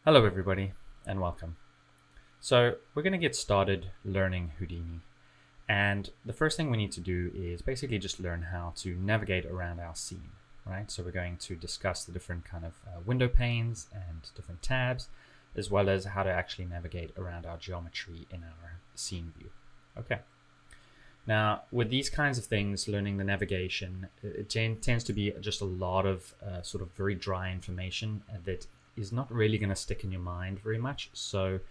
Hello everybody and welcome. So we're going to get started learning Houdini, and the first thing we need to do is basically just learn how to navigate around our scene, right? So we're going to discuss the different kind of window panes and different tabs, as well as how to actually navigate around our geometry in our scene view. Okay. Now, with these kinds of things, learning the navigation, it tends to be just a lot of sort of very dry information that is not really going to stick in your mind very much. So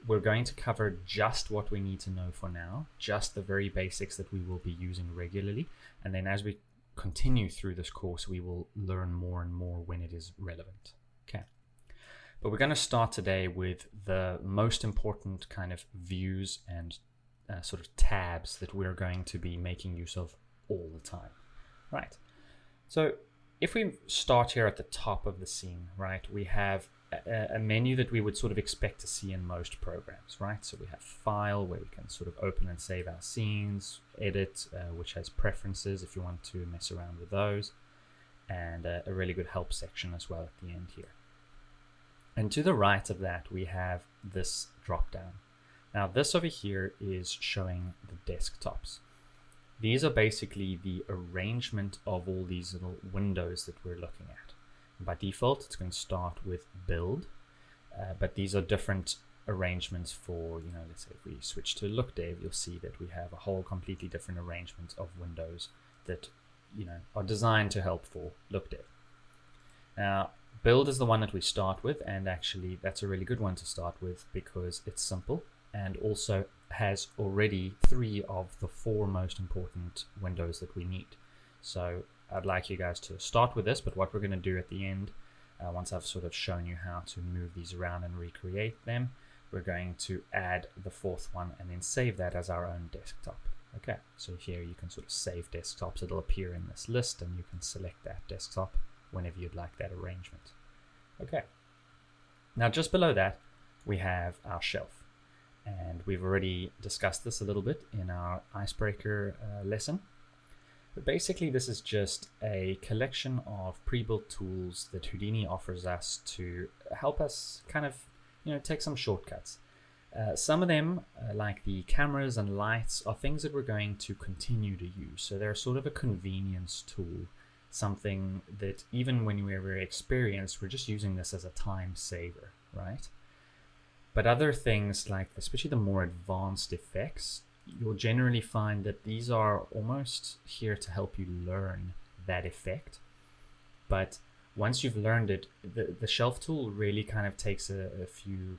we're going to cover just what we need to know for now, just the very basics that we will be using regularly. And then as we continue through this course, we will learn more and more when it is relevant. Okay. But we're going to start today with the most important kind of views and sort of tabs that we're going to be making use of all the time. Right. So if we start here at the top of the scene, right, we have a menu that we would sort of expect to see in most programs, right? So we have File, where we can sort of open and save our scenes, Edit, which has preferences if you want to mess around with those, and a really good help section as well at the end here. And to the right of that, we have this drop down. Now this over here is showing the desktops. These are basically the arrangement of all these little windows that we're looking at. And by default, it's going to start with build, but these are different arrangements for, let's say if we switch to look dev, you'll see that we have a whole completely different arrangement of windows that, are designed to help for look dev. Now, build is the one that we start with, and actually that's a really good one to start with because it's simple and also has already 3 of the 4 most important windows that we need. So I'd like you guys to start with this, but what we're going to do at the end, once I've sort of shown you how to move these around and recreate them, we're going to add the 4th one and then save that as our own desktop. Okay, so here you can sort of save desktops. It'll appear in this list and you can select that desktop whenever you'd like that arrangement. Okay, now just below that we have our shelf. And we've already discussed this a little bit in our icebreaker lesson. But basically this is just a collection of pre-built tools that Houdini offers us to help us kind of, take some shortcuts. Some of them, like the cameras and lights, are things that we're going to continue to use. So they're sort of a convenience tool, something that even when we're very experienced, we're just using this as a time saver, right? But other things like, especially the more advanced effects, you'll generally find that these are almost here to help you learn that effect. But once you've learned it, the shelf tool really kind of takes a few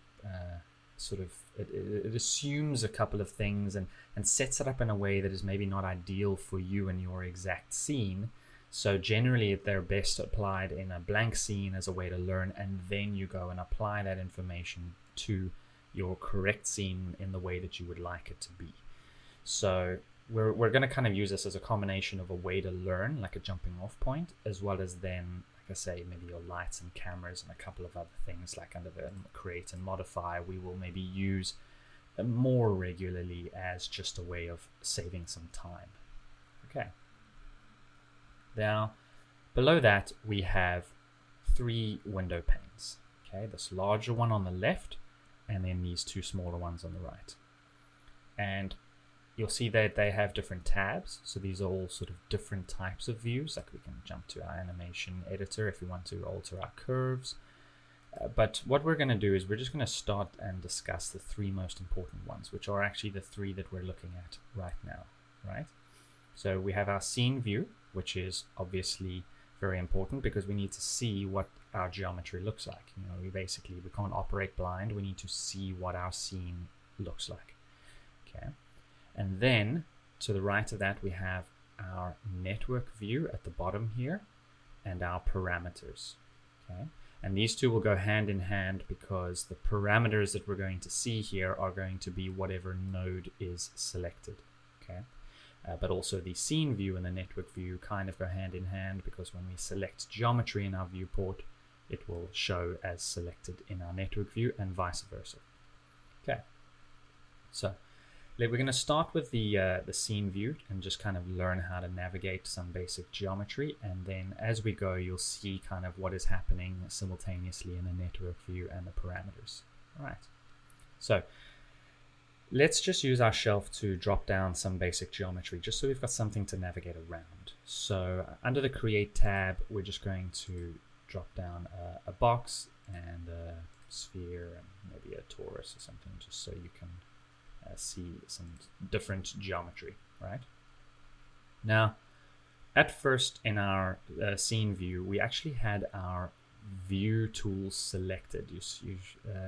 it assumes a couple of things and sets it up in a way that is maybe not ideal for you and your exact scene. So generally they're best applied in a blank scene as a way to learn, and then you go and apply that information to your correct scene in the way that you would like it to be. So we're going to kind of use this as a combination of a way to learn, like a jumping off point, as well as then, like I say, maybe your lights and cameras and a couple of other things like under the create and modify, we will maybe use more regularly as just a way of saving some time. Okay. Now, below that, we have 3 window panes. Okay, this larger one on the left, and then these 2 smaller ones on the right. And you'll see that they have different tabs. So these are all sort of different types of views. Like we can jump to our animation editor if we want to alter our curves. But what we're going to do is we're just going to start and discuss the 3 most important ones, which are actually the 3 that we're looking at right now, right? So we have our scene view, which is obviously very important because we need to see what our geometry looks like. We can't operate blind. We need to see what our scene looks like. Okay. And then to the right of that, we have our network view at the bottom here and our parameters. Okay. And these 2 will go hand in hand because the parameters that we're going to see here are going to be whatever node is selected. Okay. But also the scene view and the network view kind of go hand in hand because when we select geometry in our viewport, it will show as selected in our network view and vice versa. Okay, so we're going to start with the scene view and just kind of learn how to navigate some basic geometry, and then as we go you'll see kind of what is happening simultaneously in the network view and the parameters. All right, so let's just use our shelf to drop down some basic geometry just so we've got something to navigate around. So under the create tab we're just going to drop down a box and a sphere and maybe a torus or something, just so you can see some different geometry. Right now, at first in our scene view we actually had our view tools selected.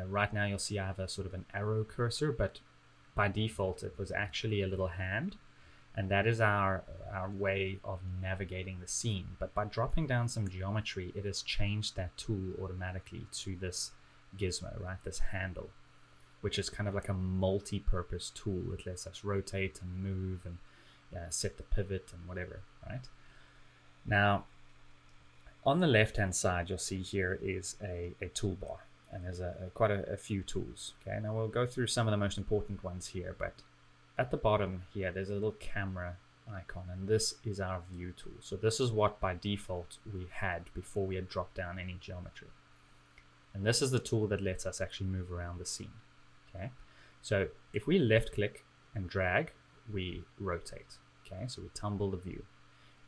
Right now you'll see I have a sort of an arrow cursor, but by default it was actually a little hand, and that is our way of navigating the scene. But by dropping down some geometry it has changed that tool automatically to this gizmo, right, this handle, which is kind of like a multi-purpose tool. It lets us rotate and move and set the pivot and whatever. Right now, on the left hand side you'll see here is a toolbar, and there's quite a few tools. Okay, now we'll go through some of the most important ones here, but at the bottom here there's a little camera icon, and this is our view tool. So this is what by default we had before we had dropped down any geometry, and this is the tool that lets us actually move around the scene. Okay, so if we left click and drag, we rotate. Okay, so we tumble the view,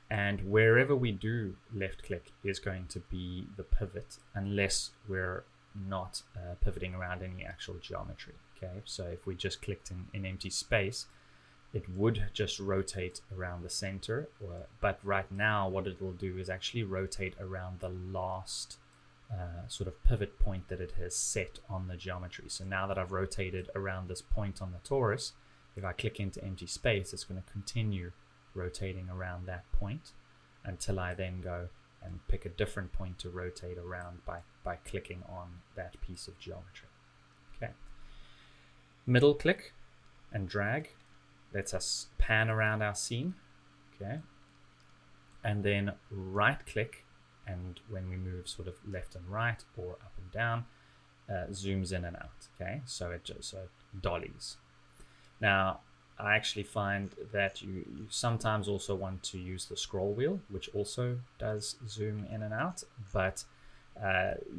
and wherever we do left click is going to be the pivot, unless we're not pivoting around any actual geometry. Okay, so if we just clicked in empty space, it would just rotate around the center, but right now what it will do is actually rotate around the last sort of pivot point that it has set on the geometry. So now that I've rotated around this point on the torus, if I click into empty space, it's going to continue rotating around that point until I then go and pick a different point to rotate around by clicking on that piece of geometry. Okay, middle click and drag lets us pan around our scene. Okay, and then right click, and when we move sort of left and right or up and down, zooms in and out. Okay, so it dollies. Now I actually find that you sometimes also want to use the scroll wheel, which also does zoom in and out, but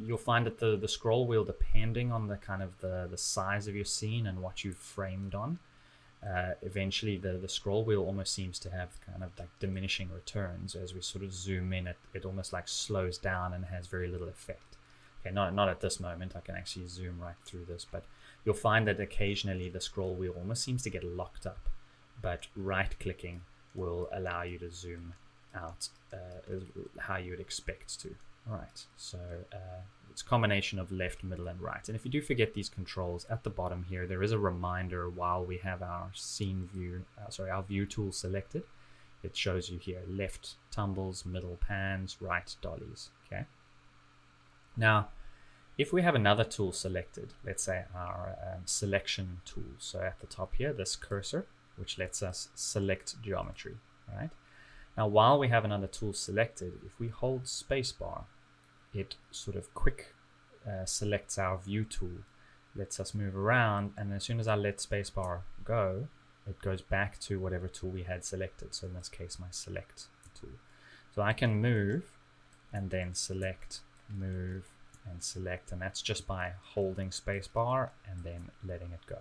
you'll find that the scroll wheel, depending on the kind of the size of your scene and what you've framed on, eventually the scroll wheel almost seems to have kind of like diminishing returns. As we sort of zoom in, it almost like slows down and has very little effect. Okay, not at this moment, I can actually zoom right through this, but you'll find that occasionally the scroll wheel almost seems to get locked up, but right clicking will allow you to zoom out how you would expect to. All right, so it's a combination of left, middle, and right. And if you do forget these controls, at the bottom here there is a reminder while we have our scene view, our view tool selected. It shows you here left tumbles, middle pans, right dollies. Okay. Now, if we have another tool selected, let's say our selection tool, so at the top here, this cursor, which lets us select geometry, right? Now, while we have another tool selected, if we hold spacebar, it sort of quick selects our view tool, lets us move around, and as soon as I let spacebar go, it goes back to whatever tool we had selected. So in this case, my select tool. So I can move and then select, move, and select, and that's just by holding spacebar and then letting it go.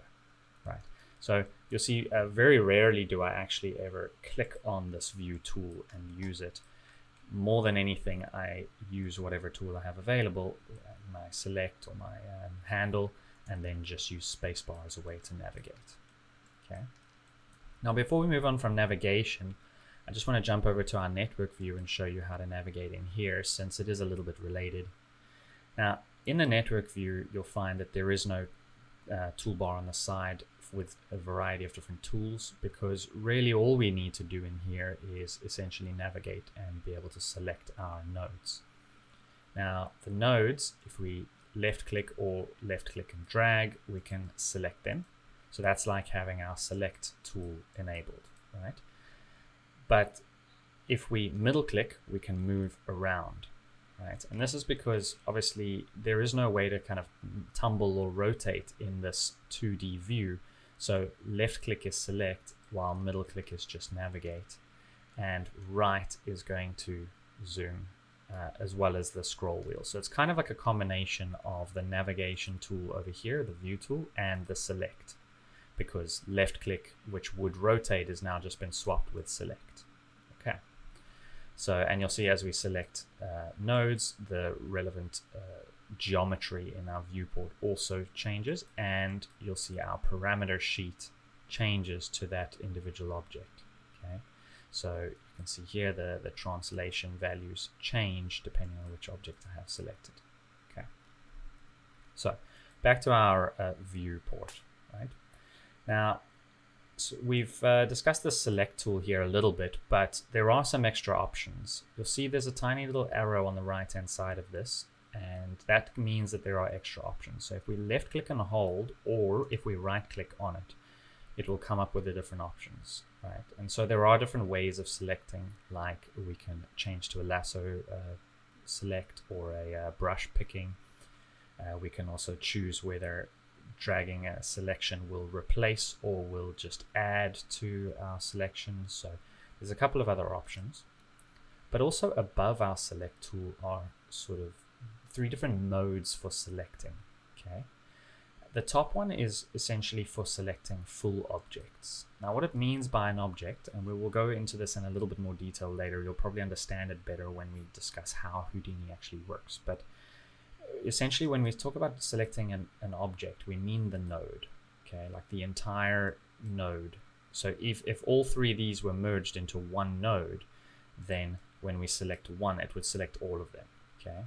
Right, so you'll see very rarely do I actually ever click on this view tool and use it. More than anything, I use whatever tool I have available, my select or my handle, and then just use spacebar as a way to navigate. Okay, now before we move on from navigation, I just want to jump over to our network view and show you how to navigate in here, since it is a little bit related. Now, in the network view, you'll find that there is no toolbar on the side with a variety of different tools, because really all we need to do in here is essentially navigate and be able to select our nodes. Now, the nodes, if we left click or left click and drag, we can select them. So that's like having our select tool enabled, right? But if we middle click, we can move around. Right, and this is because obviously there is no way to kind of tumble or rotate in this 2D view. So left click is select, while middle click is just navigate, and right is going to zoom, as well as the scroll wheel. So it's kind of like a combination of the navigation tool over here, the view tool, and the select, because left click, which would rotate, has now just been swapped with select. Okay. So, and you'll see as we select nodes, the relevant geometry in our viewport also changes, and you'll see our parameter sheet changes to that individual object. Okay, so you can see here the translation values change depending on which object I have selected. Okay, so back to our viewport. Right now, so we've discussed the select tool here a little bit, but there are some extra options. You'll see there's a tiny little arrow on the right hand side of this, and that means that there are extra options. So if we left click and hold, or if we right click on it, it will come up with the different options, right? And so there are different ways of selecting, like we can change to a lasso select or a brush picking. We can also choose whether dragging a selection will replace or will just add to our selection. So there's a couple of other options, but also above our select tool are sort of 3 different modes for selecting. Okay, the top one is essentially for selecting full objects. Now what it means by an object, and we will go into this in a little bit more detail later, you'll probably understand it better when we discuss how Houdini actually works, but essentially when we talk about selecting an object, we mean the node. Okay, like the entire node. So if all 3 of these were merged into one node, then when we select one, it would select all of them. Okay,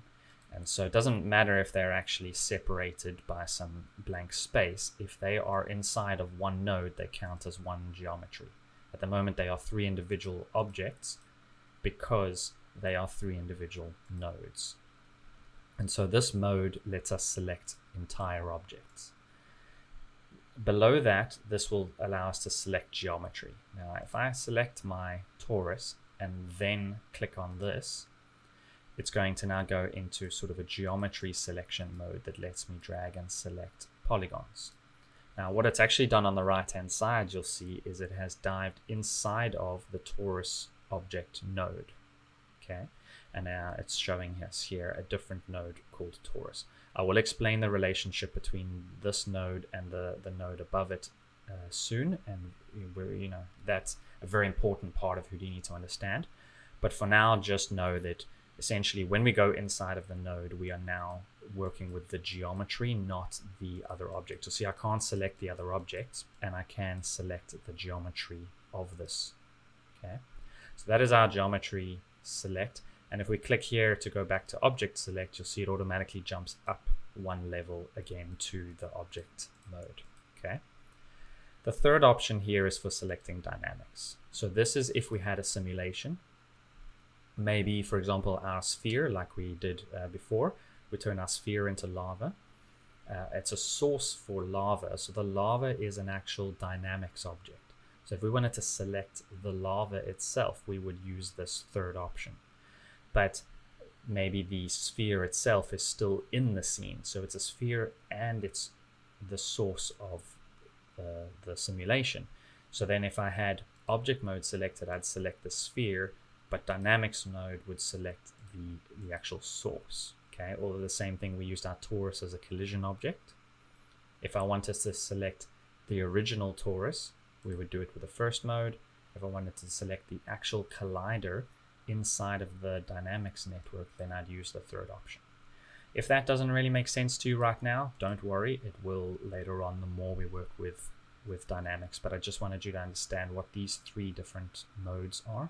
and so it doesn't matter if they're actually separated by some blank space. If they are inside of one node, they count as one geometry. At the moment, they are 3 individual objects because they are 3 individual nodes. And so this mode lets us select entire objects. Below that, this will allow us to select geometry. Now, if I select my torus and then click on this, it's going to now go into sort of a geometry selection mode that lets me drag and select polygons. Now, what it's actually done on the right-hand side, you'll see, is it has dived inside of the torus object node. Okay, and now it's showing us here a different node called torus. I will explain the relationship between this node and the node above it soon, and that's a very important part of Houdini to understand. But for now, just know that essentially when we go inside of the node, we are now working with the geometry, not the other object. So see, I can't select the other objects, and I can select the geometry of this. Okay, so that is our geometry select. And if we click here to go back to object select, you'll see it automatically jumps up 1 level again to the object mode. Okay, the third option here is for selecting dynamics. So this is if we had a simulation, maybe for example our sphere, like we did before, we turn our sphere into lava. It's a source for lava, so the lava is an actual dynamics object. So if we wanted to select the lava itself, we would use this third option. But maybe the sphere itself is still in the scene. So it's a sphere and it's the source of the simulation. So then if I had object mode selected, I'd select the sphere, but dynamics mode would select the actual source. Okay, or the same thing, we used our torus as a collision object. If I wanted to select the original torus, we would do it with the first mode. If I wanted to select the actual collider inside of the dynamics network, then I'd use the third option. If that doesn't really make sense to you right now, don't worry, it will later on the more we work with dynamics, but I just wanted you to understand what these 3 different modes are.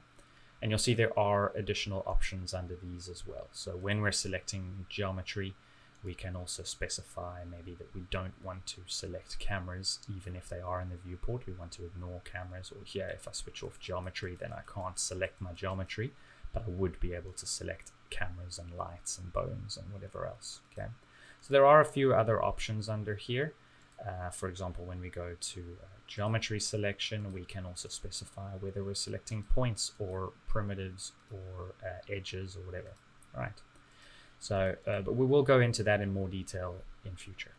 And you'll see there are additional options under these as well. So when we're selecting geometry, we can also specify maybe that we don't want to select cameras, even if they are in the viewport. We want to ignore cameras. Or here, if I switch off geometry, then I can't select my geometry, but I would be able to select cameras and lights and bones and whatever else. Okay, so there are a few other options under here. For example, when we go to geometry selection, we can also specify whether we're selecting points or primitives or edges or whatever. All right. So, but we will go into that in more detail in future.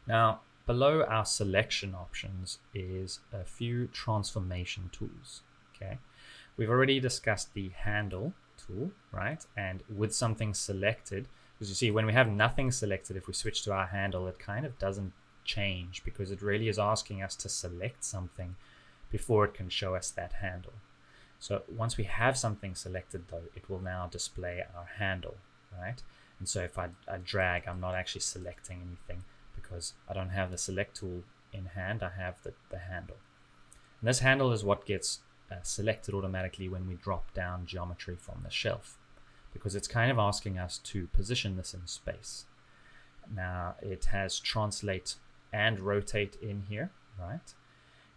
Now, below our selection options is a few transformation tools. Okay, we've already discussed the handle tool, right? And with something selected, because you see when we have nothing selected, if we switch to our handle, it kind of doesn't change because it really is asking us to select something before it can show us that handle. So once we have something selected though, it will now display our handle, right? And so if I drag, I'm not actually selecting anything because I don't have the select tool in hand, I have the handle. And this handle is what gets selected automatically when we drop down geometry from the shelf, because it's kind of asking us to position this in space. Now it has translate and rotate in here, right?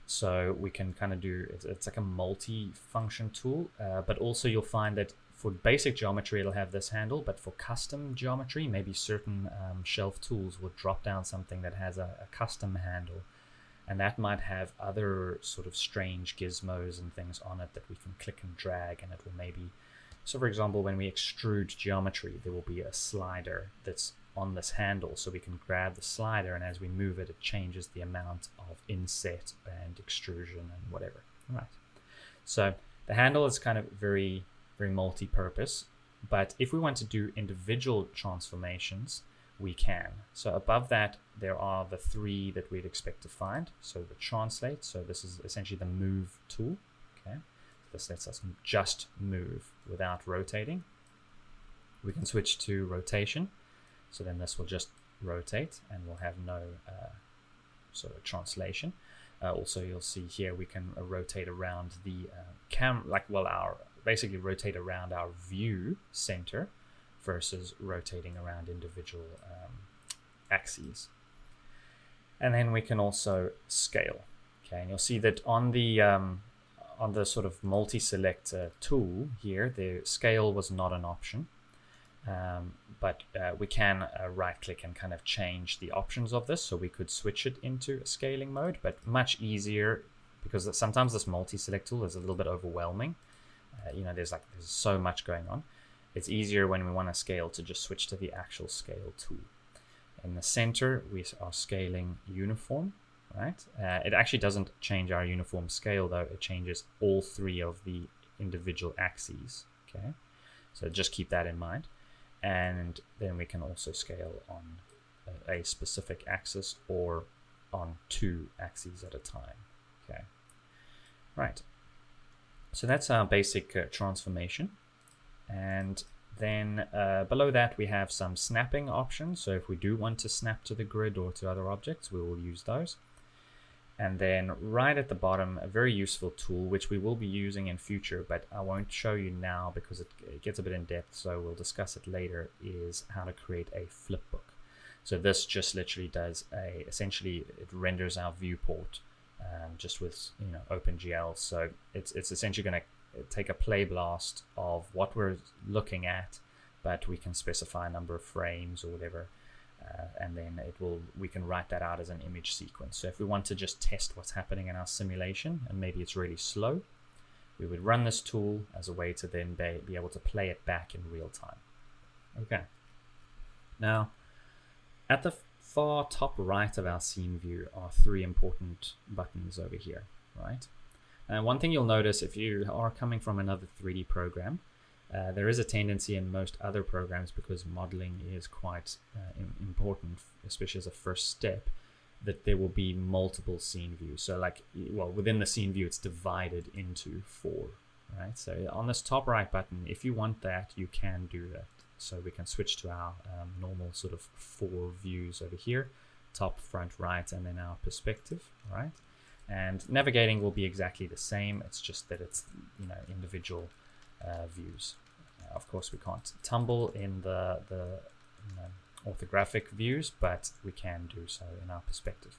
So we can kind of do, it's like a multi-function tool, but also you'll find that for basic geometry it'll have this handle, but for custom geometry, maybe certain shelf tools will drop down something that has a custom handle, and that might have other sort of strange gizmos and things on it that we can click and drag, and it will maybe, so for example, when we extrude geometry, there will be a slider that's on this handle, so we can grab the slider, and as we move it, it changes the amount of inset and extrusion and whatever. Right. So the handle is kind of very, very multi-purpose, but if we want to do individual transformations, we can. So above that, there are the three that we'd expect to find. So the translate, so this is essentially the move tool. Okay, so this lets us just move without rotating. We can switch to rotation. So then this will just rotate and we'll have no sort of translation. Also, you'll see here we can rotate around the basically rotate around our view center versus rotating around individual axes. And then we can also scale. Okay, and you'll see that on the sort of multi-select tool here, the scale was not an option. But we can right click and kind of change the options of this, so we could switch it into a scaling mode, but much easier, because sometimes this multi-select tool is a little bit overwhelming. There's so much going on. It's easier when we want to scale to just switch to the actual scale tool. In the center, we are scaling uniform, right? It actually doesn't change our uniform scale though, it changes all three of the individual axes. Okay, so just keep that in mind. And then we can also scale on a specific axis or on two axes at a time. Okay, right. So that's our basic transformation. And then below that we have some snapping options. So if we do want to snap to the grid or to other objects, we will use those. And then right at the bottom, a very useful tool, which we will be using in future, but I won't show you now because it gets a bit in depth, so we'll discuss it later, is how to create a flipbook. So this just literally does essentially it renders our viewport just with OpenGL. So it's essentially going to take a play blast of what we're looking at, but we can specify a number of frames or whatever. And then we can write that out as an image sequence. So if we want to just test what's happening in our simulation and maybe it's really slow, we would run this tool as a way to then be able to play it back in real time. Okay. Now, at the far top right of our scene view are three important buttons over here, right? And one thing you'll notice if you are coming from another 3D program, there is a tendency in most other programs, because modeling is quite important, especially as a first step, that there will be multiple scene views. So within the scene view, it's divided into 4, right? So on this top right button, if you want that, you can do that. So we can switch to our normal sort of 4 views over here, top, front, right, and then our perspective, right? And navigating will be exactly the same. It's just that it's individual views. Of course, we can't tumble in the orthographic views, but we can do so in our perspective.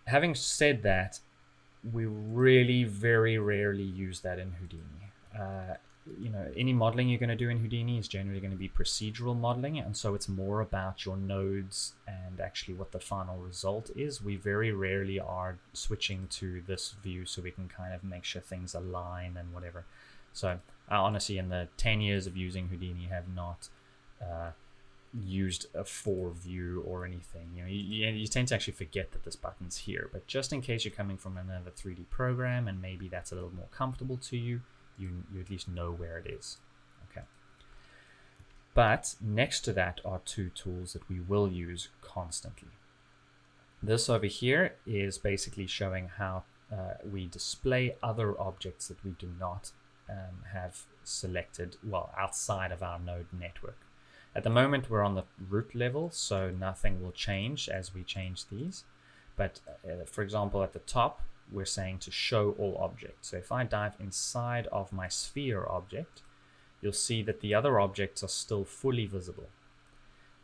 Having said that, we really very rarely use that in Houdini. Any modeling you're going to do in Houdini is generally going to be procedural modeling, and so it's more about your nodes and actually what the final result is. We very rarely are switching to this view so we can kind of make sure things align and whatever. So I honestly, in the 10 years of using Houdini, have not used a for view or anything. You tend to actually forget that this button's here, but just in case you're coming from another 3D program and maybe that's a little more comfortable to you, you at least know where it is. Okay. But next to that are two tools that we will use constantly. This over here is basically showing how we display other objects that we do not have selected, well, outside of our node network. At the moment, we're on the root level, so nothing will change as we change these. But for example, at the top, we're saying to show all objects. So if I dive inside of my sphere object, you'll see that the other objects are still fully visible.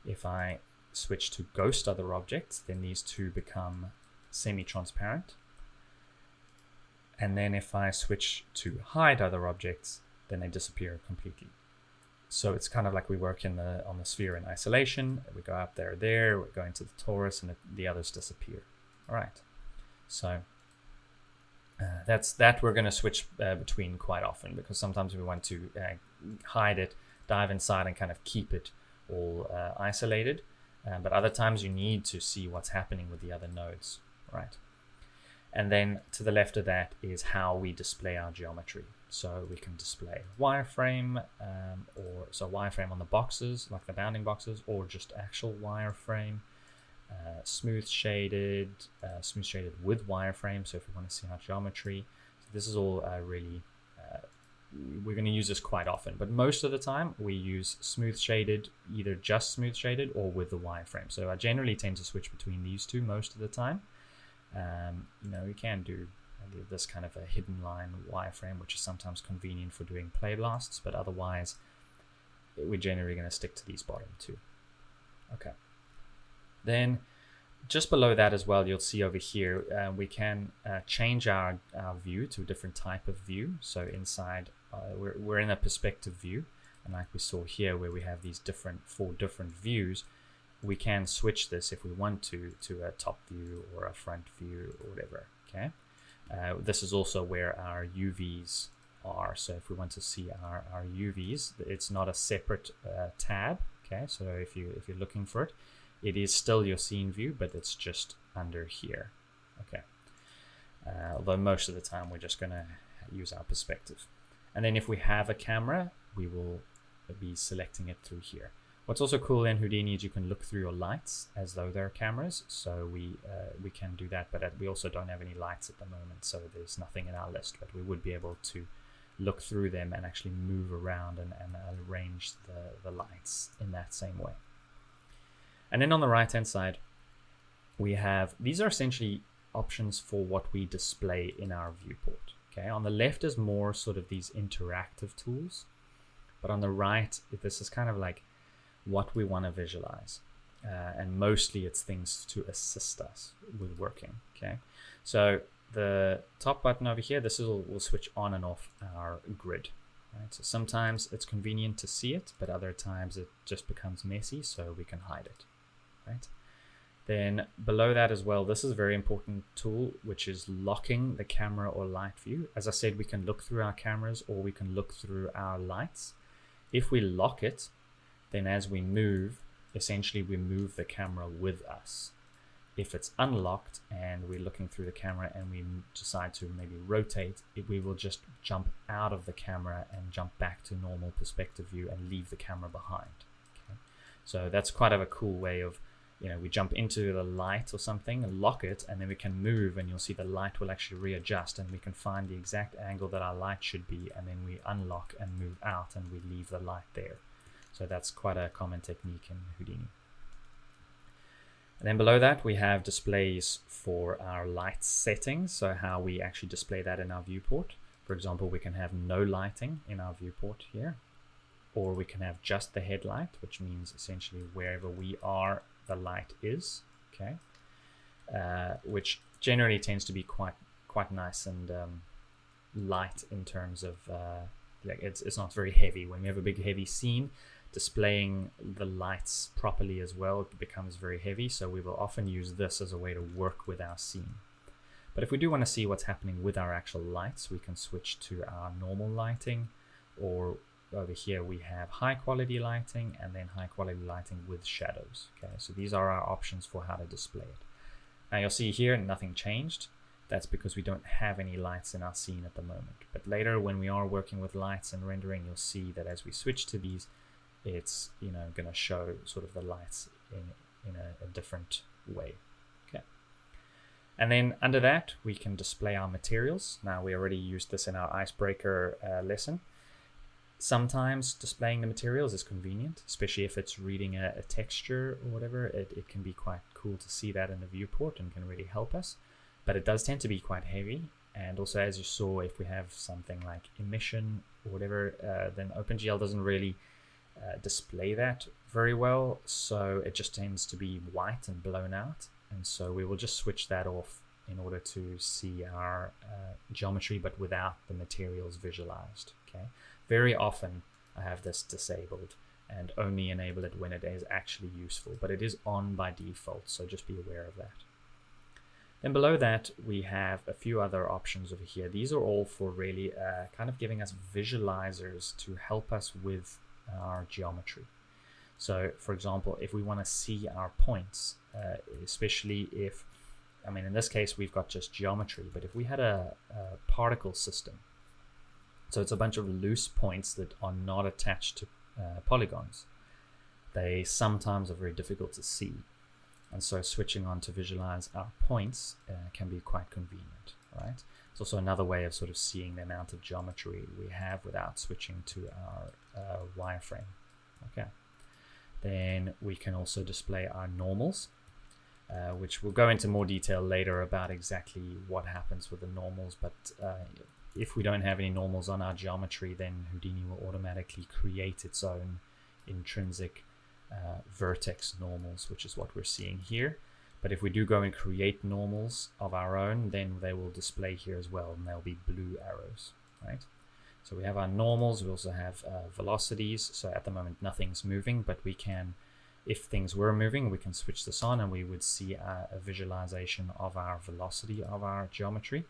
If I switch to ghost other objects, then these two become semi-transparent. And then if I switch to hide other objects, then they disappear completely. So it's kind of like we work on the sphere in isolation. We go up there, we go into the torus, and the others disappear. All right. So that we're going to switch between quite often, because sometimes we want to hide it, dive inside, and kind of keep it all isolated. But other times you need to see what's happening with the other nodes. Right. And then to the left of that is how we display our geometry. So we can display wireframe, or wireframe on the boxes, like the bounding boxes, or just actual wireframe, smooth shaded with wireframe. So if we want to see our geometry, so this is all really, we're going to use this quite often, but most of the time we use smooth shaded, either just smooth shaded or with the wireframe. So I generally tend to switch between these two most of the time. You can do this kind of a hidden line wireframe, which is sometimes convenient for doing play blasts, but otherwise we're generally going to stick to these bottom two. Okay. Then just below that as well, you'll see over here, we can change our view to a different type of view. So inside, we're in a perspective view, and like we saw here where we have these four different views, we can switch this if we want to a top view or a front view or whatever. Okay. This is also where our UVs are. So if we want to see our UVs, it's not a separate tab. Okay. So if you're looking for it, it is still your scene view, but it's just under here. Okay. Although most of the time we're just going to use our perspective. And then if we have a camera, we will be selecting it through here. What's also cool in Houdini is you can look through your lights as though they're cameras. So we can do that, but we also don't have any lights at the moment, so there's nothing in our list, but we would be able to look through them and actually move around and arrange the lights in that same way. And then on the right hand side, we have, these are essentially options for what we display in our viewport. Okay, on the left is more sort of these interactive tools, but on the right, this is kind of like what we want to visualize, and mostly it's things to assist us with working. Okay, so the top button over here, this will switch on and off our grid. Right, so sometimes it's convenient to see it, but other times it just becomes messy, so we can hide it. Right, then below that as well, this is a very important tool, which is locking the camera or light view. As I said, we can look through our cameras or we can look through our lights. If we lock it, then as we move, essentially we move the camera with us. If it's unlocked and we're looking through the camera and we decide to maybe rotate, we will just jump out of the camera and jump back to normal perspective view and leave the camera behind. Okay? So that's quite of a cool way of, we jump into the light or something and lock it, and then we can move, and you'll see the light will actually readjust, and we can find the exact angle that our light should be, and then we unlock and move out and we leave the light there. So that's quite a common technique in Houdini. And then below that, we have displays for our light settings, so how we actually display that in our viewport. For example, we can have no lighting in our viewport here, or we can have just the headlight, which means essentially wherever we are, the light is. Okay, which generally tends to be quite nice and light in terms of it's not very heavy. When you have a big heavy scene, displaying the lights properly as well, it becomes very heavy, so we will often use this as a way to work with our scene. But if we do want to see what's happening with our actual lights, we can switch to our normal lighting, or over here we have high quality lighting and then high quality lighting with shadows. Okay, so these are our options for how to display it. Now you'll see here nothing changed. That's because we don't have any lights in our scene at the moment. But later when we are working with lights and rendering, you'll see that as we switch to these, it's going to show sort of the lights in a different way. Okay. And then under that, we can display our materials. Now we already used this in our icebreaker lesson. Sometimes displaying the materials is convenient, especially if it's reading a texture or whatever. It can be quite cool to see that in the viewport and can really help us. But it does tend to be quite heavy. And also, as you saw, if we have something like emission or whatever, then OpenGL doesn't really display that very well. So it just tends to be white and blown out. And so we will just switch that off in order to see our geometry, but without the materials visualized. Okay. Very often I have this disabled and only enable it when it is actually useful, but it is on by default. So just be aware of that. Then below that, we have a few other options over here. These are all for really kind of giving us visualizers to help us with our geometry. So for example, if we want to see our points, especially if, in this case, we've got just geometry, but if we had a particle system, so it's a bunch of loose points that are not attached to polygons, they sometimes are very difficult to see. And so switching on to visualize our points can be quite convenient, right? It's also another way of sort of seeing the amount of geometry we have without switching to our wireframe. Okay. Then we can also display our normals, which we'll go into more detail later about exactly what happens with the normals. But if we don't have any normals on our geometry, then Houdini will automatically create its own intrinsic vertex normals, which is what we're seeing here. But if we do go and create normals of our own, then they will display here as well, and they'll be blue arrows, right? So we have our normals. We also have velocities. So at the moment nothing's moving, but we can, if things were moving, we can switch this on and we would see a visualization of our velocity of our geometry.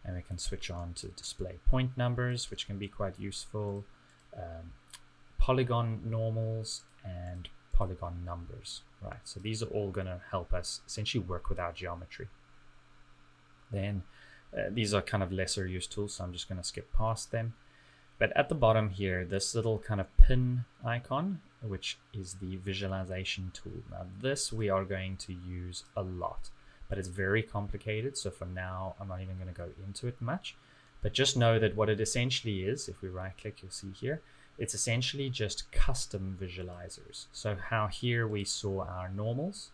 And we can switch on to display point numbers, which can be quite useful, polygon normals, and polygon numbers, right? So these are all going to help us essentially work with our geometry. Then these are kind of lesser used tools, so I'm just going to skip past them. But at the bottom here, this little kind of pin icon, which is the visualization tool. Now this we are going to use a lot, but it's very complicated. So for now, I'm not even going to go into it much, but just know that what it essentially is, if we right click, you'll see here, it's essentially just custom visualizers. So how here we saw our normals.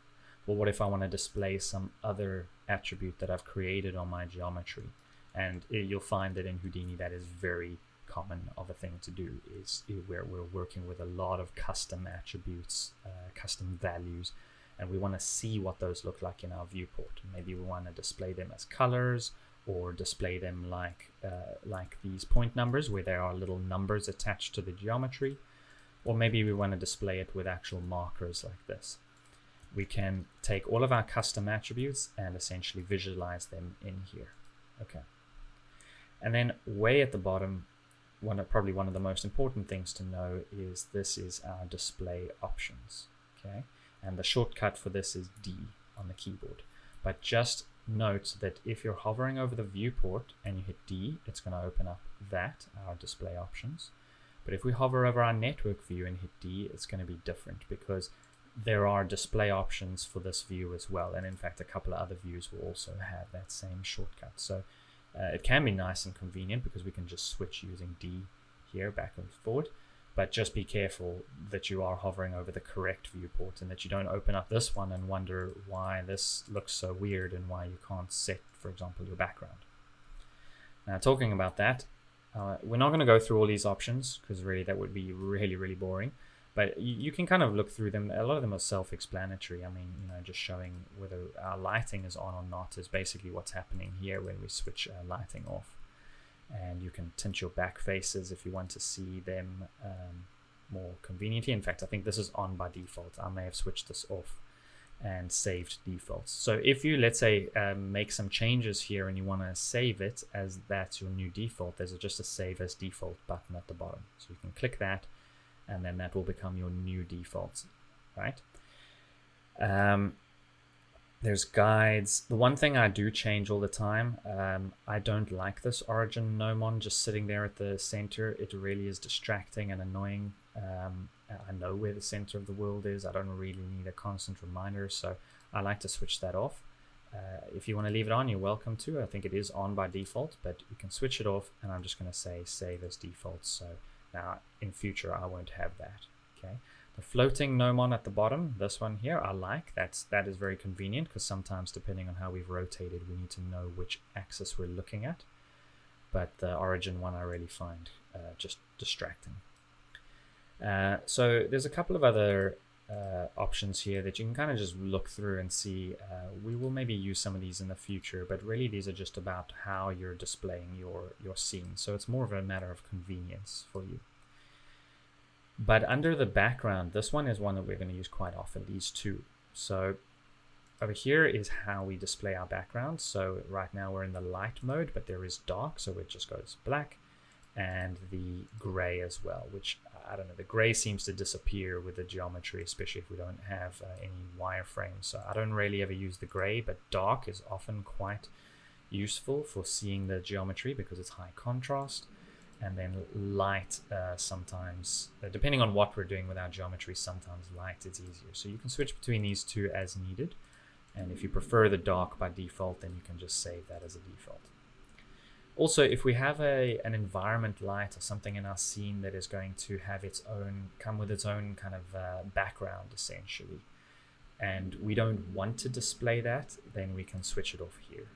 Well, what if I want to display some other attribute that I've created on my geometry? And you'll find that in Houdini that is very common of a thing to do, is where we're working with a lot of custom attributes, custom values, and we want to see what those look like in our viewport. Maybe we want to display them as colors, or display them like these point numbers where there are little numbers attached to the geometry, or maybe we want to display it with actual markers like this. We can take all of our custom attributes and essentially visualize them in here. Okay. And then way at the bottom, probably one of the most important things to know is this is our display options. Okay. And the shortcut for this is D on the keyboard. But just note that if you're hovering over the viewport and you hit D, it's going to open up our display options. But if we hover over our network view and hit D, it's going to be different, because there are display options for this view as well. And in fact, a couple of other views will also have that same shortcut. So it can be nice and convenient because we can just switch using D here back and forward. But just be careful that you are hovering over the correct viewport and that you don't open up this one and wonder why this looks so weird and why you can't set, for example, your background. Now, talking about that, we're not going to go through all these options because really that would be really, really boring. But you can kind of look through them. A lot of them are self-explanatory. Just showing whether our lighting is on or not is basically what's happening here when we switch lighting off. And you can tint your back faces if you want to see them more conveniently. In fact, I think this is on by default. I may have switched this off and saved defaults. So if you, let's say, make some changes here and you want to save it as that's your new default, there's just a save as default button at the bottom. So you can click that, and then that will become your new default, right? There's guides. The one thing I do change all the time, I don't like this origin gnomon just sitting there at the center. It really is distracting and annoying. I know where the center of the world is. I don't really need a constant reminder, so I like to switch that off. If you want to leave it on, you're welcome to. I think it is on by default, but you can switch it off, and I'm just going to say save as default. So now in future I won't have that. Okay. The floating gnomon at the bottom, this one here, I like. That is very convenient, because sometimes depending on how we've rotated, we need to know which axis we're looking at. But the origin one I really find just distracting. So there's a couple of other options here that you can kind of just look through and see. We will maybe use some of these in the future, but really these are just about how you're displaying your scene. So it's more of a matter of convenience for you. But under the background, this one is one that we're going to use quite often, these two. So over here is how we display our background. So right now we're in the light mode, but there is dark, so it just goes black, and the gray as well, which I don't know, the gray seems to disappear with the geometry, especially if we don't have any wireframes. So I don't really ever use the gray, but dark is often quite useful for seeing the geometry because it's high contrast. And then light, sometimes, depending on what we're doing with our geometry, sometimes light is easier. So you can switch between these two as needed. And if you prefer the dark by default, then you can just save that as a default. Also, if we have an environment light or something in our scene that is going to have come with its own kind of background, essentially, and we don't want to display that, then we can switch it off here.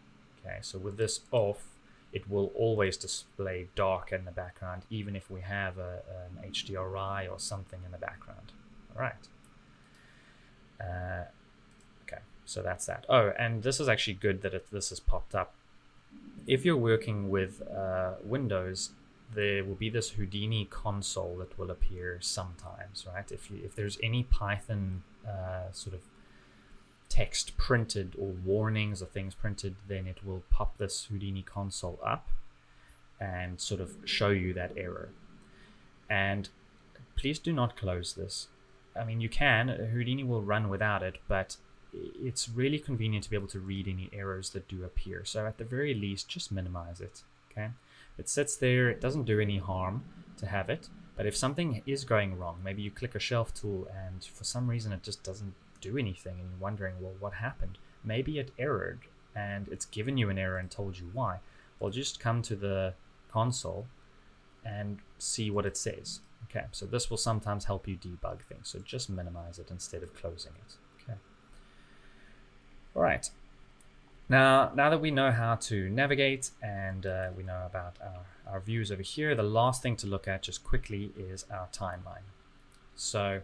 Okay, so with this off, it will always display dark in the background, even if we have an HDRI or something in the background. All right. Okay, so that's that. Oh, and this is actually good that this has popped up. If you're working with Windows, there will be this Houdini console that will appear sometimes, right? If there's any Python sort of text printed or warnings or things printed, then it will pop this Houdini console up and sort of show you that error. And please do not close this. I mean, you can, Houdini will run without it, but it's really convenient to be able to read any errors that do appear. So at the very least, just minimize it. Okay, it sits there, it doesn't do any harm to have it, but if something is going wrong, maybe you click a shelf tool and for some reason it just doesn't do anything and you're wondering, well, what happened? Maybe it errored and it's given you an error and told you why. Well, just come to the console and see what it says. Okay, so this will sometimes help you debug things, so just minimize it instead of closing it. Okay. All right. Now that we know how to navigate and we know about our views over here, the last thing to look at just quickly is our timeline. So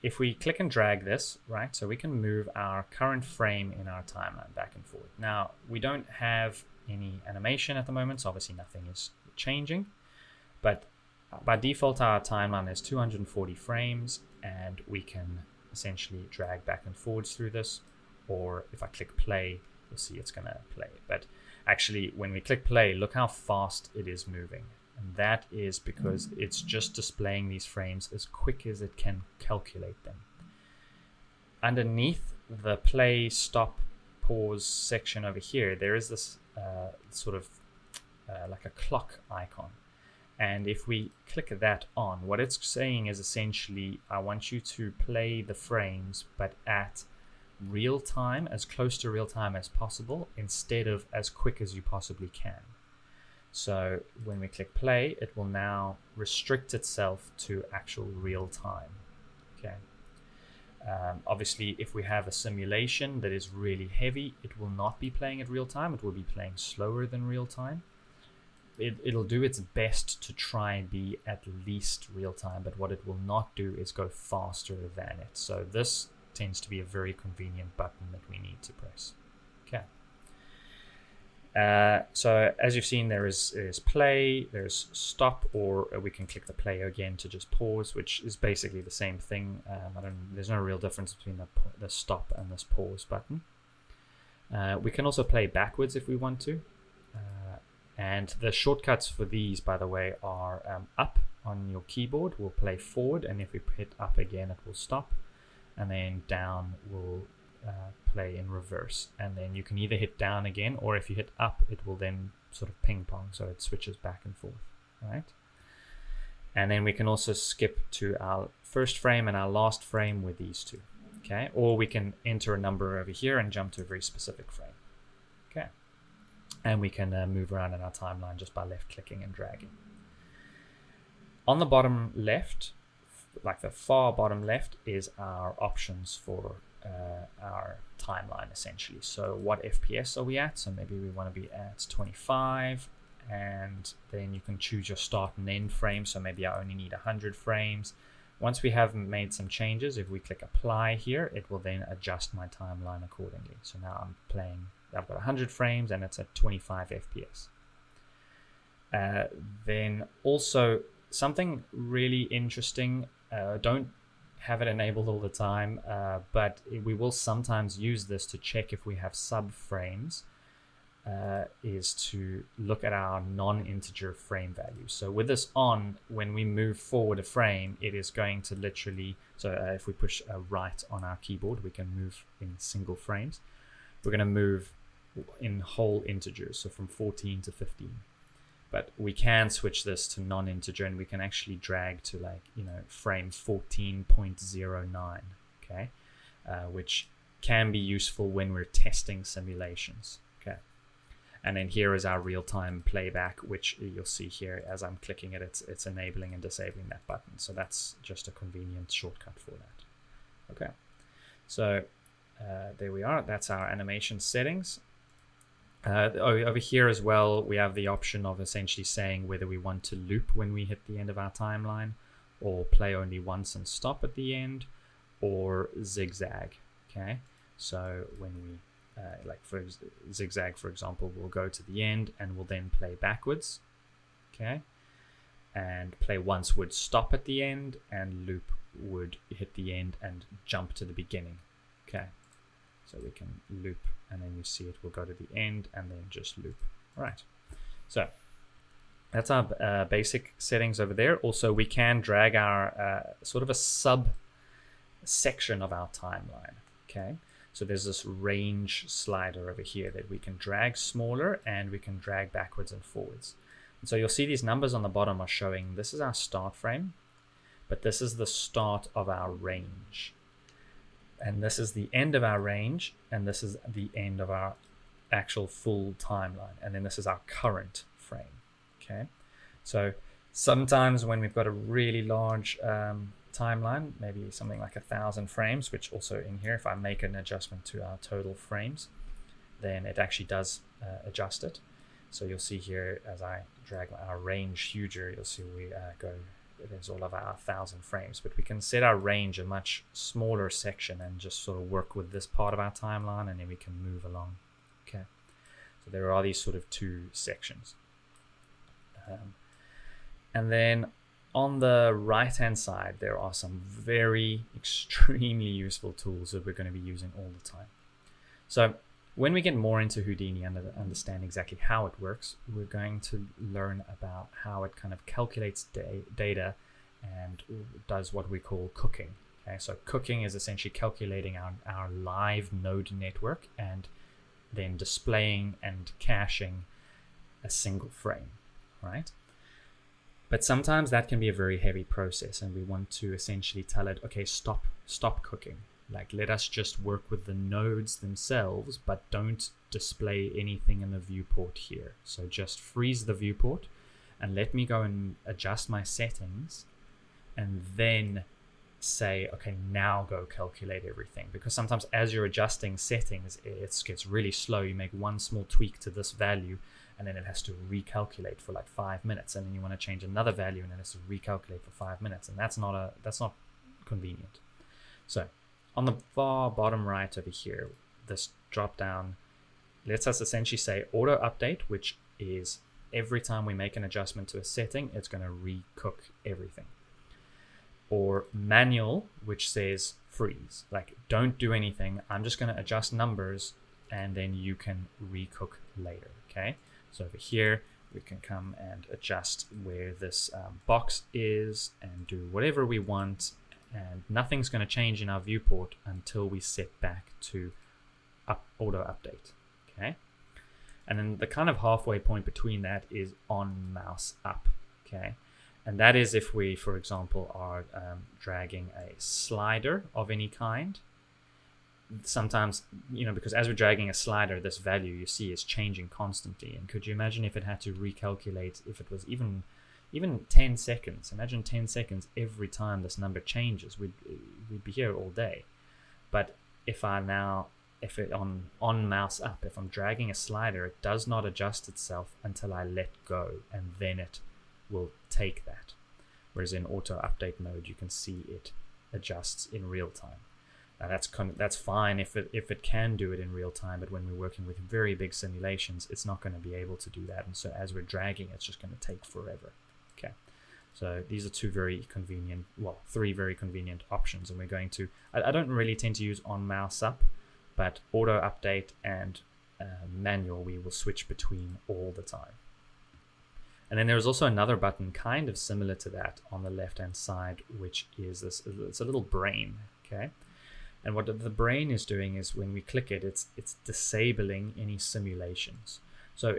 if we click and drag this, right, so we can move our current frame in our timeline back and forth. Now, we don't have any animation at the moment, so obviously nothing is changing, but by default, our timeline is 240 frames, and we can essentially drag back and forwards through this, or if I click play, you'll see it's gonna play. But actually, when we click play, look how fast it is moving. And that is because it's just displaying these frames as quick as it can calculate them. Underneath the play, stop, pause section over here, there is this sort of like a clock icon. And if we click that on, what it's saying is essentially, I want you to play the frames, but at real time, as close to real time as possible, instead of as quick as you possibly can. So when we click play, it will now restrict itself to actual real time. Okay. Obviously, if we have a simulation that is really heavy, it will not be playing at real time. It will be playing slower than real time. It'll do its best to try and be at least real time, but what it will not do is go faster than it. So this tends to be a very convenient button that we need to press. Okay. So as you've seen, there's play, there's stop, or we can click the play again to just pause, which is basically the same thing. There's no real difference between the stop and this pause button. We can also play backwards if we want to. And the shortcuts for these, by the way, are up on your keyboard will play forward, and if we hit up again, it will stop, and then down will play in reverse. And then you can either hit down again, or if you hit up, it will then sort of ping pong, so it switches back and forth, right? And then we can also skip to our first frame and our last frame with these two, okay? Or we can enter a number over here and jump to a very specific frame, okay? And we can move around in our timeline just by left clicking and dragging. On the bottom left, like the far bottom left, is our options for our timeline essentially. So what FPS are we at? So maybe we want to be at 25, and then you can choose your start and end frame. So maybe I only need 100 frames. Once we have made some changes, if we click apply here, it will then adjust my timeline accordingly. So now I've got 100 frames and it's at 25 FPS. Then also something really interesting, don't have it enabled all the time, but we will sometimes use this to check if we have subframes, is to look at our non-integer frame value. So with this on, when we move forward a frame, it is going to literally, so if we push right on our keyboard, we can move in single frames. We're going to move in whole integers, so from 14 to 15. But we can switch this to non-integer, and we can actually drag to frame 14.09, okay, which can be useful when we're testing simulations, okay. And then here is our real-time playback, which you'll see here as I'm clicking it, it's enabling and disabling that button. So that's just a convenient shortcut for that, okay. So there we are. That's our animation settings. Over here as well, we have the option of essentially saying whether we want to loop when we hit the end of our timeline, or play only once and stop at the end, or zigzag. Okay, so when we like for zigzag, for example, we'll go to the end and we'll then play backwards. Okay, and play once would stop at the end, and loop would hit the end and jump to the beginning. Okay, so we can loop, and then you see it will go to the end and then just loop. All right, so that's our basic settings over there. Also, we can drag our sort of a sub section of our timeline. Okay, so there's this range slider over here that we can drag smaller, and we can drag backwards and forwards. And so you'll see these numbers on the bottom are showing this is our start frame, but this is the start of our range. And this is the end of our range, and this is the end of our actual full timeline. And then this is our current frame, okay? So sometimes when we've got a really large timeline, maybe something like 1,000 frames, which also in here, if I make an adjustment to our total frames, then it actually does adjust it. So you'll see here, as I drag our range huger, you'll see we there's all of our 1,000 frames, but we can set our range a much smaller section and just sort of work with this part of our timeline, and then we can move along. Okay, so there are these sort of two sections. And then on the right hand side, there are some very extremely useful tools that we're going to be using all the time. So when we get more into Houdini and understand exactly how it works, we're going to learn about how it kind of calculates data and does what we call cooking. Okay, so cooking is essentially calculating our live node network and then displaying and caching a single frame, right? But sometimes that can be a very heavy process, and we want to essentially tell it, okay, stop cooking. Like, let us just work with the nodes themselves, but don't display anything in the viewport here. So just freeze the viewport and let me go and adjust my settings, and then say, okay, now go calculate everything. Because sometimes as you're adjusting settings, it gets really slow. You make one small tweak to this value, and then it has to recalculate for like 5 minutes, and then you want to change another value, and it has to recalculate for 5 minutes, and that's not convenient. So on the far bottom right over here, this drop down lets us essentially say auto update, which is every time we make an adjustment to a setting, it's going to re-cook everything. Or manual, which says freeze, like don't do anything. I'm just going to adjust numbers and then you can recook later. Okay, so over here we can come and adjust where this box is and do whatever we want, and nothing's going to change in our viewport until we set back to auto update. Okay, and then the kind of halfway point between that is on mouse up. Okay, and that is if we, for example, are dragging a slider of any kind. Sometimes, because as we're dragging a slider, this value you see is changing constantly. And could you imagine if it had to recalculate, if it was even 10 seconds? Imagine 10 seconds every time this number changes. We'd be here all day. But if it on mouse up, if I'm dragging a slider, it does not adjust itself until I let go, and then it will take that. Whereas in auto update mode, you can see it adjusts in real time. Now that's fine if it can do it in real time, but when we're working with very big simulations, it's not going to be able to do that. And so as we're dragging, it's just going to take forever. Okay, so these are three very convenient options, and we're going to. I don't really tend to use on mouse up, but auto update and manual we will switch between all the time. And then there's also another button kind of similar to that on the left hand side, which is this. It's a little brain. Okay. And what the brain is doing is when we click it, it's disabling any simulations. So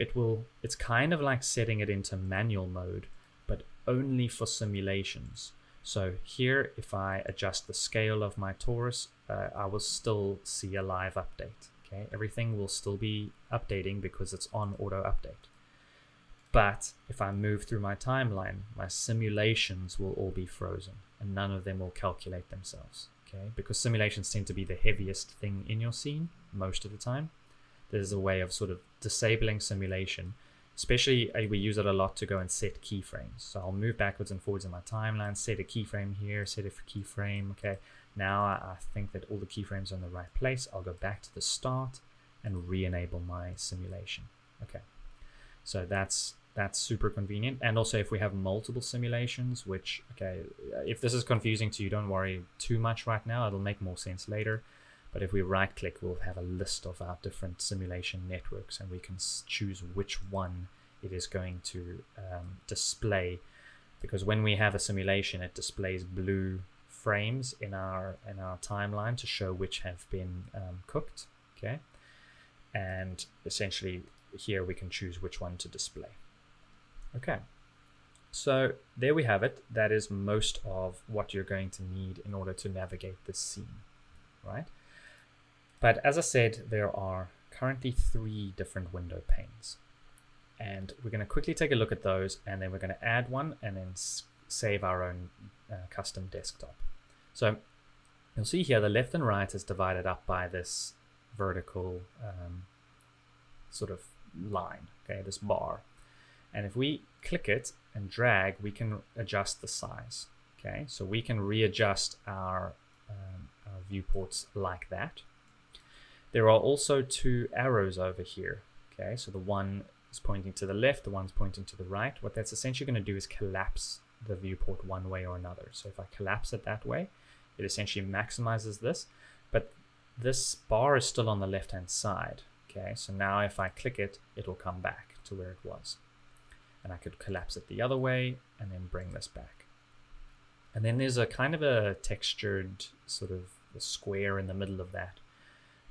it's kind of like setting it into manual mode, but only for simulations. So here, if I adjust the scale of my torus, I will still see a live update. Okay, everything will still be updating because it's on auto update. But if I move through my timeline, my simulations will all be frozen and none of them will calculate themselves. Okay, because simulations tend to be the heaviest thing in your scene most of the time. There's a way of sort of disabling simulation, especially we use it a lot to go and set keyframes. So I'll move backwards and forwards in my timeline, set a keyframe here, set a keyframe. Okay, now I think that all the keyframes are in the right place. I'll go back to the start and re-enable my simulation. Okay, so that's super convenient. And also if we have multiple simulations, which, okay, if this is confusing to you, don't worry too much right now. It'll make more sense later. But if we right click, we'll have a list of our different simulation networks, and we can choose which one it is going to display. Because when we have a simulation, it displays blue frames in our timeline to show which have been cooked. Okay, and essentially here we can choose which one to display. Okay, so there we have it. That is most of what you're going to need in order to navigate this scene, right? But as I said, there are currently 3 different window panes, and we're going to quickly take a look at those, and then we're going to add one and then save our own custom desktop. So you'll see here the left and right is divided up by this vertical sort of line, okay, this bar. And if we click it and drag, we can adjust the size. Okay, so we can readjust our viewports like that. There are also 2 arrows over here. Okay, so the one is pointing to the left, the one's pointing to the right. What that's essentially going to do is collapse the viewport one way or another. So if I collapse it that way, it essentially maximizes this, but this bar is still on the left hand side. Okay, so now if I click it, it will come back to where it was. And I could collapse it the other way and then bring this back. And then there's a kind of a textured sort of a square in the middle of that,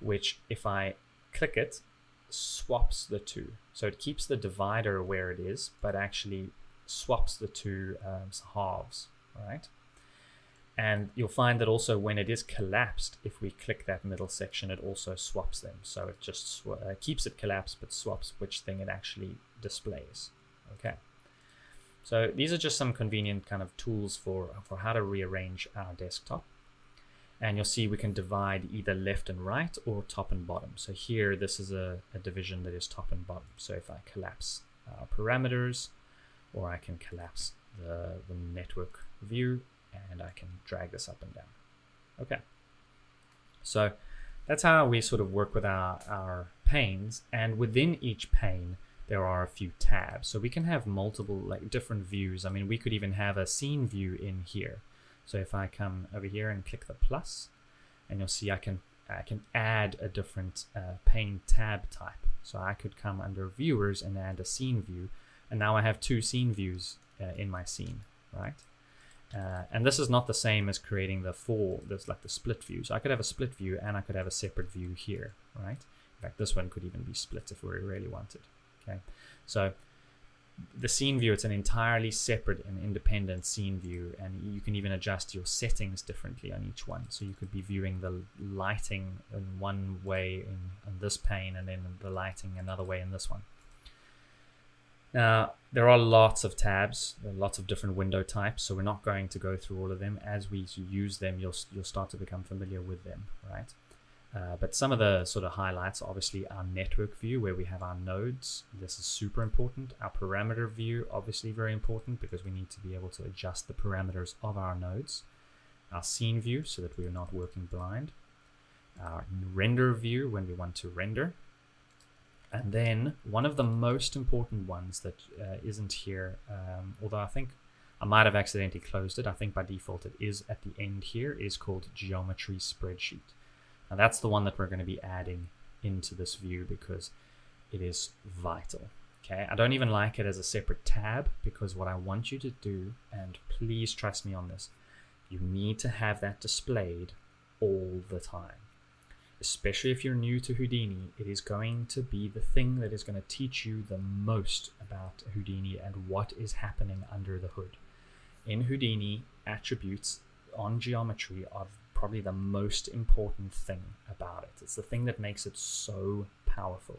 which if I click it, swaps the 2. So it keeps the divider where it is, but actually swaps the 2 halves, right? And you'll find that also when it is collapsed, if we click that middle section, it also swaps them. So it just keeps it collapsed, but swaps which thing it actually displays. Okay, so these are just some convenient kind of tools for how to rearrange our desktop. And you'll see we can divide either left and right or top and bottom. So here, this is a division that is top and bottom. So if I collapse our parameters, or I can collapse the network view, and I can drag this up and down. Okay, so that's how we sort of work with our panes, and within each pane there are a few tabs. So we can have multiple, like, different views. I mean, we could even have a scene view in here. So if I come over here and click the plus, and you'll see I can add a different pane tab type. So I could come under viewers and add a scene view, and now I have two scene views in my scene, right? And this is not the same as creating there's like the split view. So I could have a split view and I could have a separate view here, right? In fact, this one could even be split if we really wanted. Okay, so the scene view, it's an entirely separate and independent scene view, and you can even adjust your settings differently on each one. So you could be viewing the lighting in one way in this pane, and then the lighting another way in this one. Now, there are lots of tabs, lots of different window types, so we're not going to go through all of them. As we use them, you'll start to become familiar with them, right? But some of the sort of highlights, obviously our network view where we have our nodes. This is super important. Our parameter view, obviously very important because we need to be able to adjust the parameters of our nodes. Our scene view so that we are not working blind. Our render view when we want to render. And then one of the most important ones that isn't here, although I think I might have accidentally closed it. I think by default it is at the end here, is called geometry spreadsheet. Now that's the one that we're going to be adding into this view because it is vital. Okay, I don't even like it as a separate tab because what I want you to do, and please trust me on this, you need to have that displayed all the time. Especially if you're new to Houdini, it is going to be the thing that is going to teach you the most about Houdini and what is happening under the hood. In Houdini, attributes on geometry are probably the most important thing about it. It's the thing that makes it so powerful.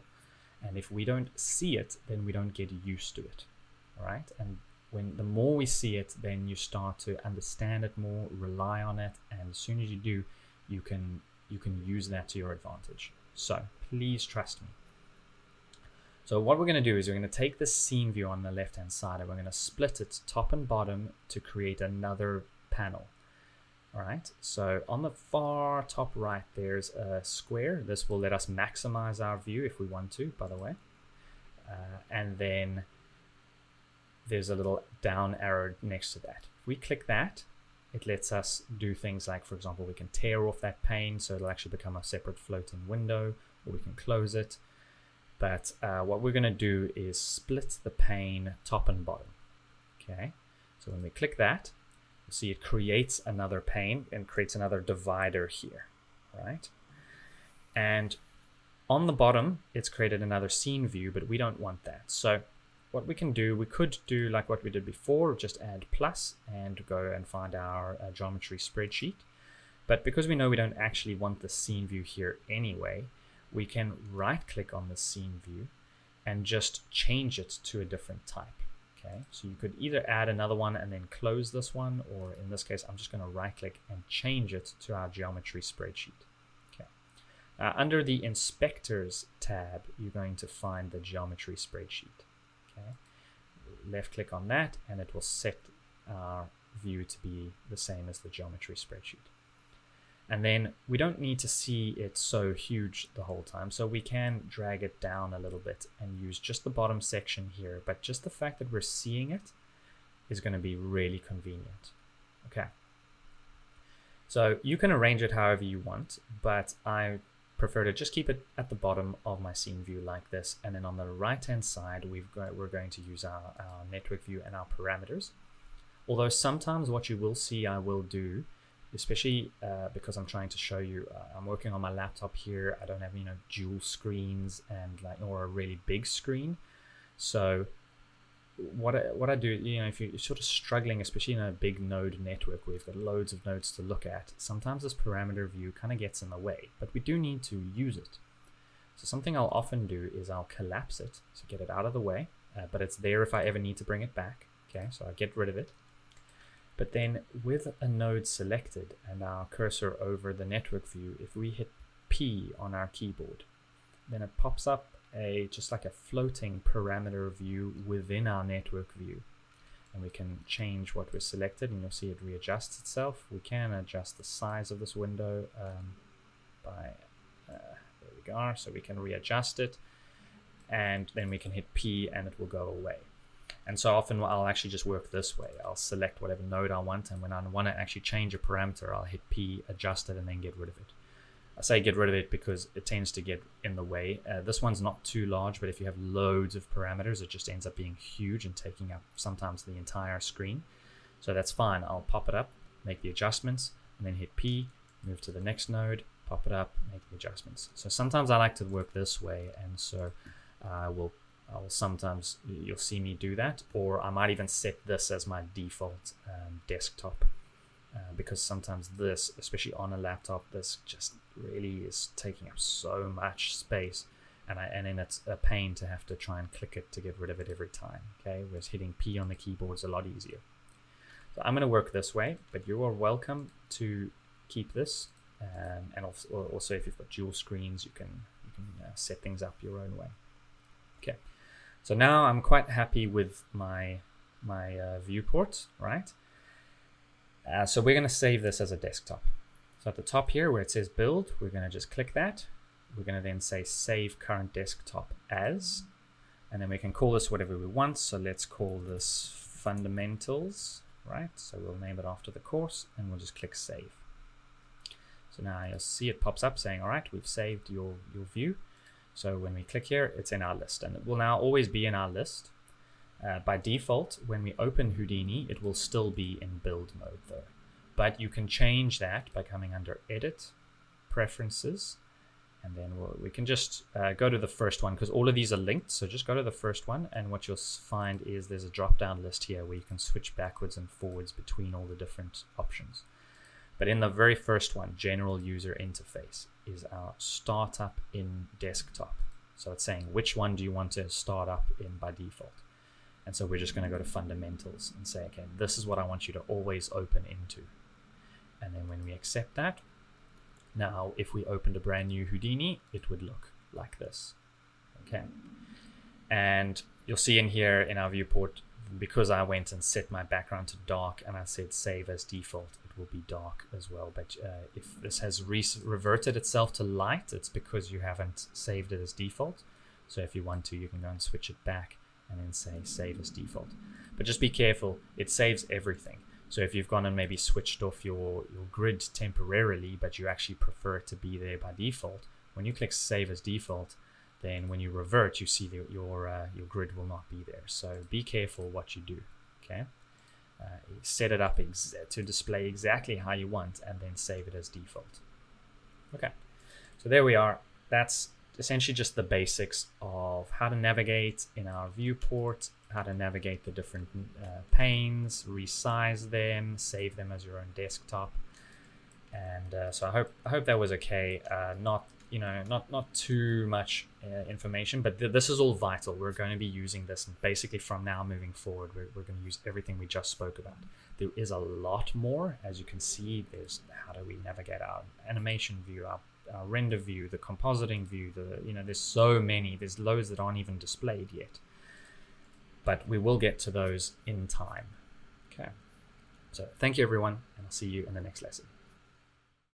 And if we don't see it, then we don't get used to it. All right? And the more we see it, then you start to understand it more, rely on it, and as soon as you do, you can use that to your advantage. So please trust me. So what we're going to do is we're going to take this scene view on the left hand side and we're going to split it top and bottom to create another panel. All right, so on the far top right there's a square. This will let us maximize our view if we want to, by the way. And then there's a little down arrow next to that. If we click that, it lets us do things like, for example, we can tear off that pane so it'll actually become a separate floating window, or we can close it. But what we're going to do is split the pane top and bottom. Okay, so when we click that, you'll see it creates another pane and creates another divider here, right? And on the bottom, it's created another scene view, but we don't want that. So what we can do, we could do like what we did before, just add plus and go and find our geometry spreadsheet. But because we know we don't actually want the scene view here anyway, we can right click on the scene view and just change it to a different type. Okay, so you could either add another one and then close this one, or in this case, I'm just going to right click and change it to our geometry spreadsheet. Okay, under the inspectors tab, you're going to find the geometry spreadsheet. Okay, left click on that and it will set our view to be the same as the geometry spreadsheet. And then we don't need to see it so huge the whole time, so we can drag it down a little bit and use just the bottom section here, but just the fact that we're seeing it is going to be really convenient. Okay, so you can arrange it however you want, but I prefer to just keep it at the bottom of my scene view like this, and then on the right hand side we're going to use our network view and our parameters. Although sometimes what you will see I will do, especially because I'm trying to show you, I'm working on my laptop here. I don't have dual screens and or a really big screen. So what I do, if you're sort of struggling, especially in a big node network where you've got loads of nodes to look at, sometimes this parameter view kind of gets in the way, but we do need to use it. So something I'll often do is I'll collapse it to get it out of the way, but it's there if I ever need to bring it back. Okay, so I get rid of it. But then with a node selected and our cursor over the network view, if we hit P on our keyboard, then it pops up just like a floating parameter view within our network view. And we can change what we're selected, and you'll see it readjusts itself. We can adjust the size of this window by, there we are. So we can readjust it, and then we can hit P and it will go away. And so often I'll actually just work this way. I'll select whatever node I want, and when I want to actually change a parameter, I'll hit P, adjust it, and then get rid of it. I say get rid of it because it tends to get in the way. This one's not too large, but if you have loads of parameters, it just ends up being huge and taking up sometimes the entire screen. So that's fine. I'll pop it up, make the adjustments, and then hit P, move to the next node, pop it up, make the adjustments. So sometimes I like to work this way, and so I'll sometimes, you'll see me do that, or I might even set this as my default desktop, because sometimes this, especially on a laptop, this just really is taking up so much space, and then it's a pain to have to try and click it to get rid of it every time. Okay, whereas hitting P on the keyboard is a lot easier. So I'm going to work this way, but you are welcome to keep this, and also if you've got dual screens, you can set things up your own way. Okay, so now I'm quite happy with my viewport, right? So we're going to save this as a desktop. So at the top here where it says build, we're going to just click that. We're going to then say save current desktop as, and then we can call this whatever we want. So let's call this fundamentals, right? So we'll name it after the course, and we'll just click save. So now you'll see it pops up saying, all right, we've saved your view. So when we click here, it's in our list, and it will now always be in our list. By default, when we open Houdini, it will still be in build mode though. But you can change that by coming under Edit, Preferences, and then we can just go to the first one, because all of these are linked. So just go to the first one, and what you'll find is there's a drop-down list here where you can switch backwards and forwards between all the different options. But in the very first one, General User Interface, is our startup in desktop. So it's saying which one do you want to start up in by default. And so we're just going to go to fundamentals and say, okay, this is what I want you to always open into. And then when we accept that, now if we opened a brand new Houdini, it would look like this. Okay. And you'll see in here in our viewport, because I went and set my background to dark and I said save as default, it will be dark as well. But if this has reverted itself to light, it's because you haven't saved it as default. So if you want to, you can go and switch it back and then say save as default. But just be careful, it saves everything. So if you've gone and maybe switched off your grid temporarily, but you actually prefer it to be there by default, when you click save as default, then when you revert, you see that your grid will not be there. So be careful what you do, okay? Set it up to display exactly how you want, and then save it as default. Okay, so there we are. That's essentially just the basics of how to navigate in our viewport, how to navigate the different panes, resize them, save them as your own desktop. And so I hope that was okay. Not too much information, but this is all vital. We're going to be using this, and basically from now moving forward, we're going to use everything we just spoke about. There is a lot more, as you can see. There's how do we navigate our animation view, our render view, the compositing view, there's so many, there's loads that aren't even displayed yet, but we will get to those in time. Okay, so thank you everyone, and I'll see you in the next lesson.